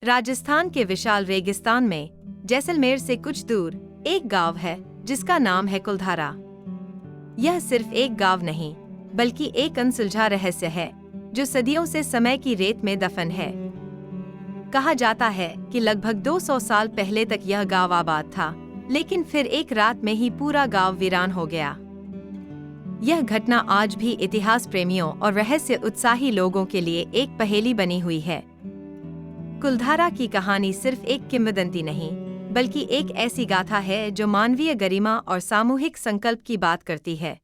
राजस्थान के विशाल रेगिस्तान में जैसलमेर से कुछ दूर एक गांव है जिसका नाम है कुलधारा। यह सिर्फ एक गांव नहीं बल्कि एक अनसुलझा रहस्य है जो सदियों से समय की रेत में दफन है। कहा जाता है कि लगभग 200 साल पहले तक यह गांव आबाद था, लेकिन फिर एक रात में ही पूरा गांव वीरान हो गया। यह घटना आज भी इतिहास प्रेमियों और रहस्य उत्साही लोगों के लिए एक पहेली बनी हुई है। कुलधारा की कहानी सिर्फ एक किंवदंती नहीं बल्कि एक ऐसी गाथा है जो मानवीय गरिमा और सामूहिक संकल्प की बात करती है।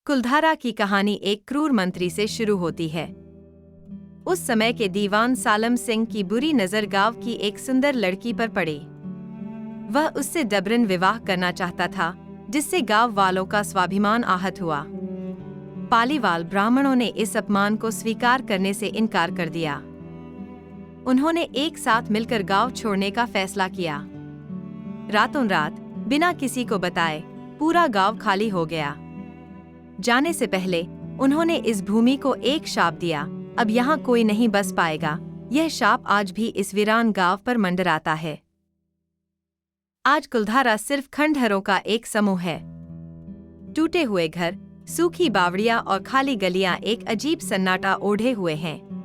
कुलधारा की कहानी एक क्रूर मंत्री से शुरू होती है। उस समय के दीवान सालम सिंह की बुरी नजर गांव की एक सुंदर लड़की पर पड़ी। वह उससे डबरन विवाह करना चाहता था, जिससे गांव वालों का स्वाभिमान आहत हुआ। पालीवाल ब्राह्मणों ने इस अपमान को स्वीकार करने से इनकार कर दिया। उन्होंने एक साथ मिलकर गांव छोड़ने का फैसला किया। रातों रात बिना किसी को बताए पूरा गांव खाली हो गया। जाने से पहले उन्होंने इस भूमि को एक शाप दिया, अब यहाँ कोई नहीं बस पाएगा। यह शाप आज भी इस वीरान गांव पर मंडराता है। आज कुलधारा सिर्फ खंडहरों का एक समूह है। टूटे हुए घर, सूखी बावड़ियां और खाली गलियां एक अजीब सन्नाटा ओढ़े हुए हैं।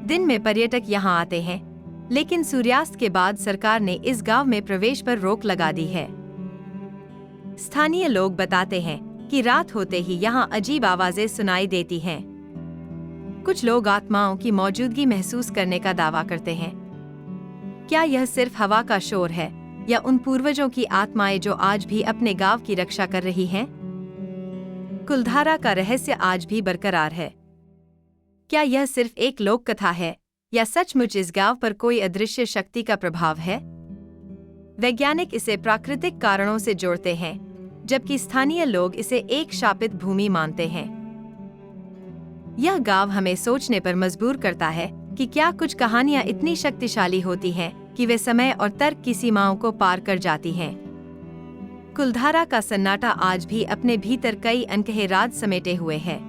दिन में पर्यटक यहां आते हैं, लेकिन सूर्यास्त के बाद सरकार ने इस गांव में प्रवेश पर रोक लगा दी है। स्थानीय लोग बताते हैं कि रात होते ही यहां अजीब आवाजें सुनाई देती हैं। कुछ लोग आत्माओं की मौजूदगी महसूस करने का दावा करते हैं। क्या यह सिर्फ हवा का शोर है या उन पूर्वजों की आत्माएं जो आज भी अपने गांव की रक्षा कर रही हैं? कुलधारा का रहस्य आज भी बरकरार है। क्या यह सिर्फ एक लोक कथा है या सचमुच इस गांव पर कोई अदृश्य शक्ति का प्रभाव है? वैज्ञानिक इसे प्राकृतिक कारणों से जोड़ते हैं, जबकि स्थानीय लोग इसे एक शापित भूमि मानते हैं। यह गांव हमें सोचने पर मजबूर करता है कि क्या कुछ कहानियां इतनी शक्तिशाली होती हैं कि वे समय और तर्क की सीमाओं को पार कर जाती हैं। कुलधारा का सन्नाटा आज भी अपने भीतर कई अनकहे राज समेटे हुए है।